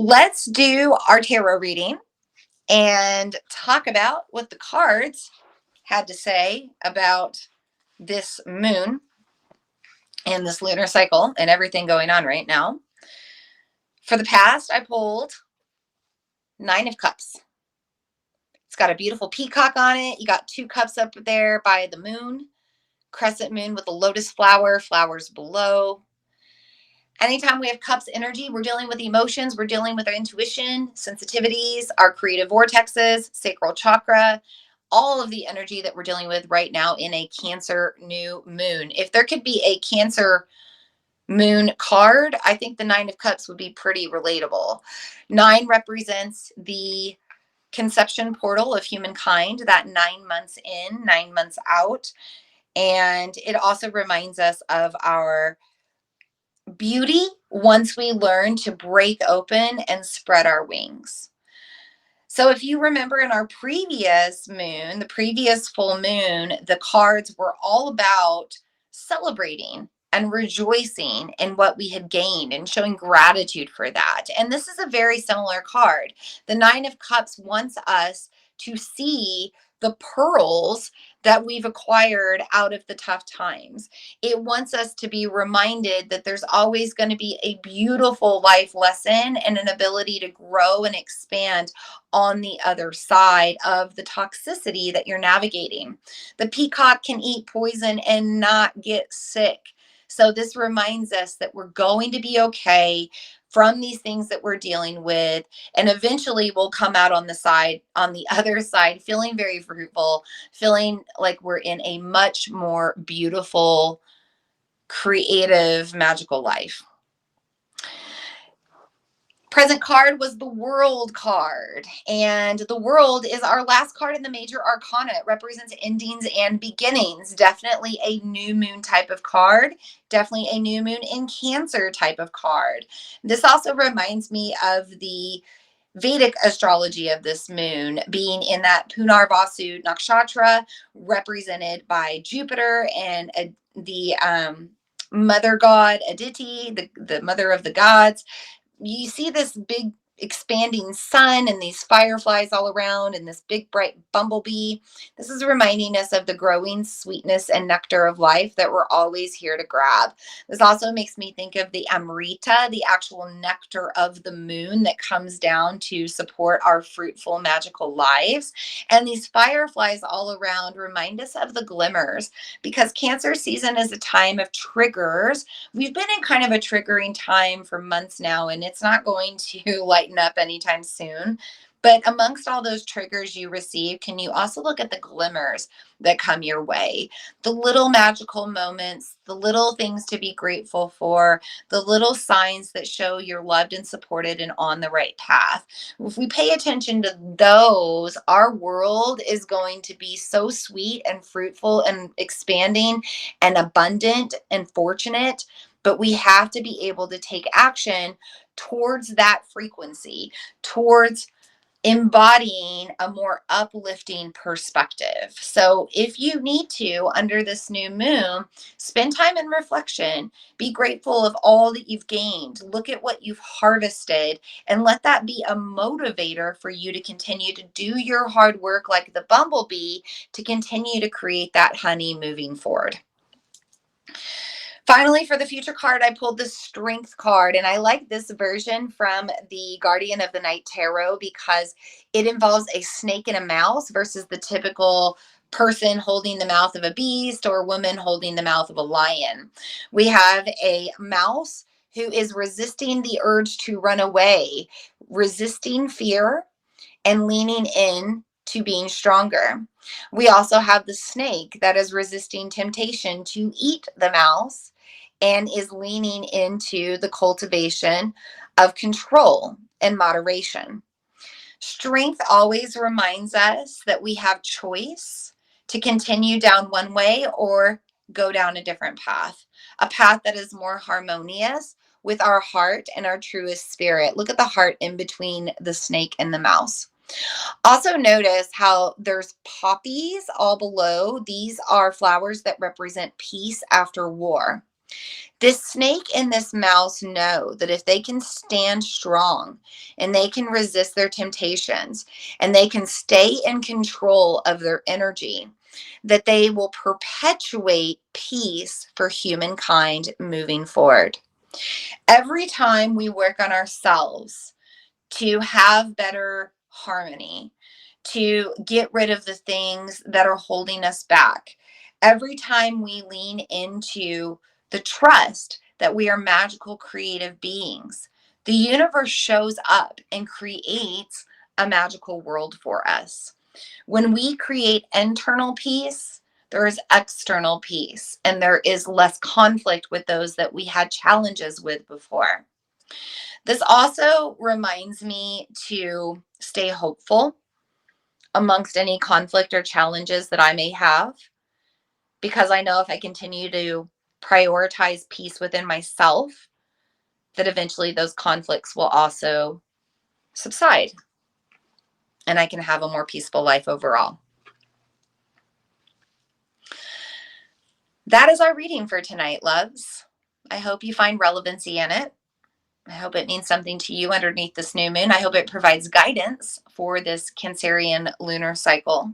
let's do our tarot reading and talk about what the cards had to say about this moon and this lunar cycle and everything going on right now. For the past, I pulled Nine of Cups. It's got a beautiful peacock on it. You got two cups up there by the moon, crescent moon with a lotus flower, flowers below. Anytime we have cups energy, we're dealing with emotions, we're dealing with our intuition, sensitivities, our creative vortexes, sacral chakra, all of the energy that we're dealing with right now in a Cancer new moon. If there could be a Cancer moon card, I think the Nine of Cups would be pretty relatable. Nine represents the conception portal of humankind, that 9 months in, 9 months out. And it also reminds us of our beauty once we learn to break open and spread our wings. So if you remember in our previous moon, the previous full moon, the cards were all about celebrating and rejoicing in what we had gained and showing gratitude for that. And this is a very similar card. The Nine of Cups wants us to see the pearls that we've acquired out of the tough times. It wants us to be reminded that there's always going to be a beautiful life lesson and an ability to grow and expand on the other side of the toxicity that you're navigating. The peacock can eat poison and not get sick. So this reminds us that we're going to be okay from these things that we're dealing with, and eventually we'll come out on the other side feeling very fruitful, feeling like we're in a much more beautiful, creative, magical life. Present card was the World card, and the World is our last card in the major arcana. It represents endings and beginnings. Definitely a new moon type of card, definitely a new moon in Cancer type of card. This also reminds me of the Vedic astrology of this moon being in that Punarvasu Nakshatra, represented by Jupiter and the mother god Aditi, the mother of the gods. You see this big expanding sun and these fireflies all around and this big bright bumblebee. This is reminding us of the growing sweetness and nectar of life that we're always here to grab. This also makes me think of the Amrita, the actual nectar of the moon that comes down to support our fruitful, magical lives. And these fireflies all around remind us of the glimmers, because Cancer season is a time of triggers. We've been in kind of a triggering time for months now, and it's not going to lighten up anytime soon. But amongst all those triggers you receive, can you also look at the glimmers that come your way? The little magical moments, the little things to be grateful for, the little signs that show you're loved and supported and on the right path. If we pay attention to those, our world is going to be so sweet and fruitful and expanding and abundant and fortunate. But we have to be able to take action towards that frequency, towards embodying a more uplifting perspective. So if you need to, under this new moon, spend time in reflection, be grateful of all that you've gained, look at what you've harvested, and let that be a motivator for you to continue to do your hard work like the bumblebee to continue to create that honey moving forward. Finally, for the future card, I pulled the Strength card, and I like this version from the Guardian of the Night Tarot because it involves a snake and a mouse versus the typical person holding the mouth of a beast or a woman holding the mouth of a lion. We have a mouse who is resisting the urge to run away, resisting fear, and leaning in to being stronger. We also have the snake that is resisting temptation to eat the mouse and is leaning into the cultivation of control and moderation. Strength always reminds us that we have choice to continue down one way or go down a different path, a path that is more harmonious with our heart and our truest spirit. Look at the heart in between the snake and the mouse. Also notice how there's poppies all below. These are flowers that represent peace after war. This snake and this mouse know that if they can stand strong and they can resist their temptations and they can stay in control of their energy, that they will perpetuate peace for humankind moving forward. Every time we work on ourselves to have better harmony, to get rid of the things that are holding us back. Every time we lean into the trust that we are magical, creative beings, the universe shows up and creates a magical world for us. When we create internal peace, there is external peace, and there is less conflict with those that we had challenges with before. This also reminds me to stay hopeful amongst any conflict or challenges that I may have, because I know if I continue to prioritize peace within myself, that eventually those conflicts will also subside and I can have a more peaceful life overall. That is our reading for tonight, loves. I hope you find relevancy in it. I hope it means something to you underneath this new moon. I hope it provides guidance for this Cancerian lunar cycle.